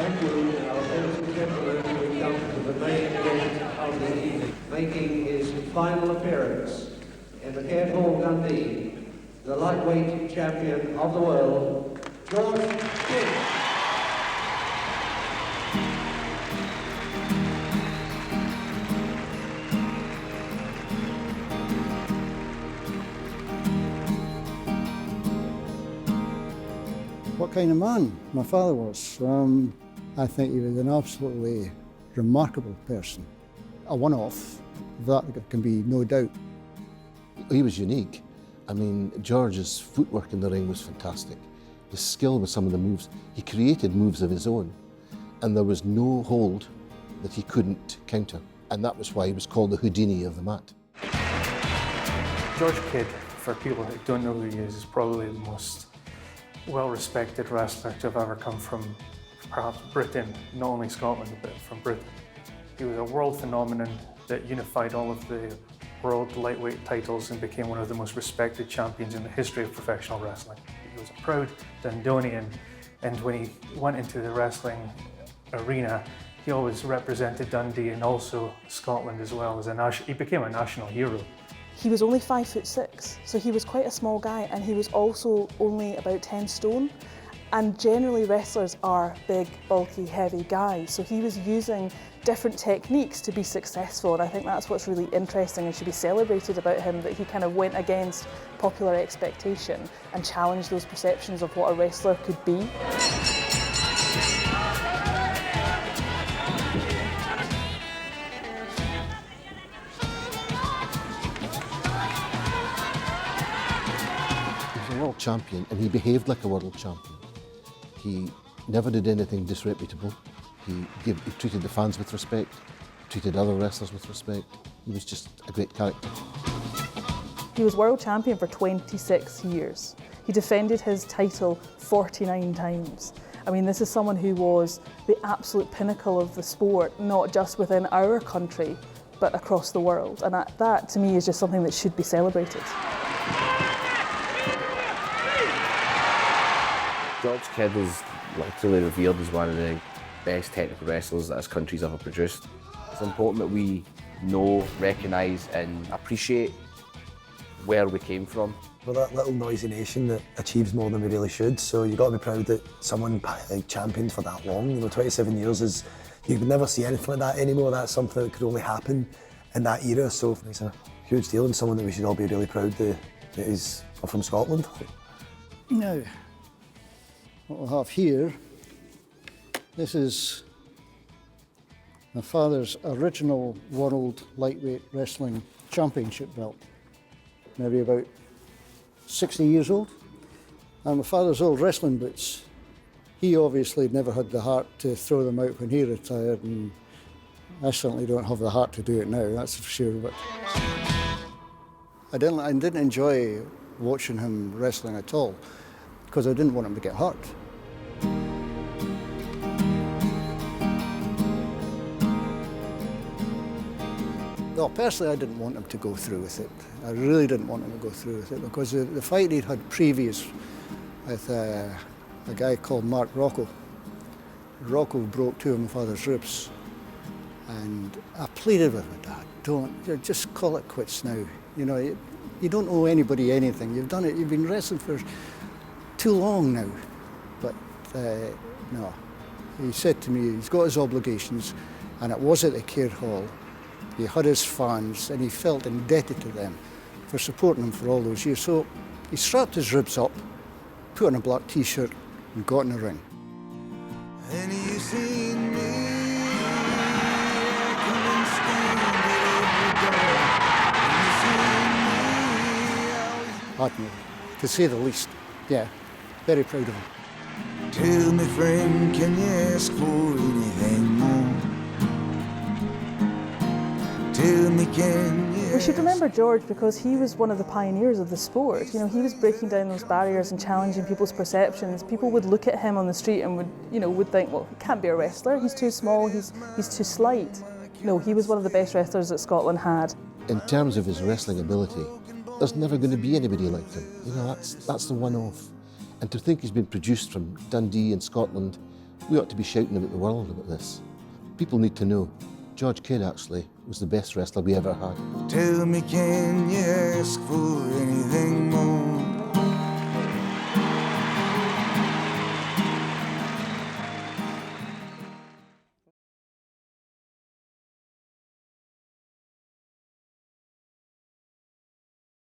Thank you, ladies and gentlemen. We come to the main event of the evening. Making his final appearance in the Caird Hall, Dundee, the lightweight champion of the world, George Kidd. What kind of man my father was. I think he was an absolutely remarkable person. A one-off, that can be no doubt. He was unique. I mean, George's footwork in the ring was fantastic. His skill with some of the moves, he created moves of his own, and there was no hold that he couldn't counter. And that was why he was called the Houdini of the mat. George Kidd, for people who don't know who he is probably the most well-respected wrestler to have ever come from perhaps Britain, not only Scotland, but from Britain. He was a world phenomenon that unified all of the world lightweight titles and became one of the most respected champions in the history of professional wrestling. He was a proud Dundonian, and when he went into the wrestling arena, he always represented Dundee and also Scotland as well. He became a national hero. He was only 5'6", so he was quite a small guy, and he was also only about 10 stone. And generally wrestlers are big, bulky, heavy guys, so he was using different techniques to be successful, and I think that's what's really interesting and should be celebrated about him, that he kind of went against popular expectation and challenged those perceptions of what a wrestler could be. World champion, and he behaved like a world champion. He never did anything disreputable. He treated the fans with respect, treated other wrestlers with respect. He was just a great character. He was world champion for 26 years. He defended his title 49 times. I mean, this is someone who was the absolute pinnacle of the sport, not just within our country, but across the world. And that, to me, is just something that should be celebrated. George Kidd is literally revered as one of the best technical wrestlers that this country's ever produced. It's important that we know, recognise and appreciate where we came from. We're that little noisy nation that achieves more than we really should, so you've got to be proud that someone championed for that long. You know, 27 years is, you would never see anything like that anymore. That's something that could only happen in that era, so it's a huge deal and someone that we should all be really proud that is from Scotland. Now, what we'll have here, this is my father's original World Lightweight Wrestling Championship belt. Maybe about 60 years old. And my father's old wrestling boots, he obviously never had the heart to throw them out when he retired, and I certainly don't have the heart to do it now, that's for sure. But I didn't enjoy watching him wrestling at all, because I didn't want him to get hurt. Well, personally, I didn't want him to go through with it. I really didn't want him to go through with it, because the fight he'd had previous with a guy called Mark Rocco. Rocco broke two of my father's ribs, and I pleaded with my dad, just call it quits now. You know, you don't owe anybody anything. You've done it, you've been wrestling for too long now. But no, he said to me he's got his obligations, and it was at the Caird Hall. He had his fans, and he felt indebted to them for supporting him for all those years. So he strapped his ribs up, put on a black t-shirt, and got in the ring. And you seen me, Admirable, to say the least. Yeah, very proud of him. Tell me, friend, can you ask for anything more? Tell me, can you? We should remember George because he was one of the pioneers of the sport. You know, he was breaking down those barriers and challenging people's perceptions. People would look at him on the street and would think, well, he can't be a wrestler. He's too small. He's too slight. No, he was one of the best wrestlers that Scotland had. In terms of his wrestling ability, there's never going to be anybody like him. You know, that's the one-off. And to think he's been produced from Dundee in Scotland We ought to be shouting about the world about this. People need to know George Caird actually was the best wrestler we ever had. Tell me, can you ask for anything more?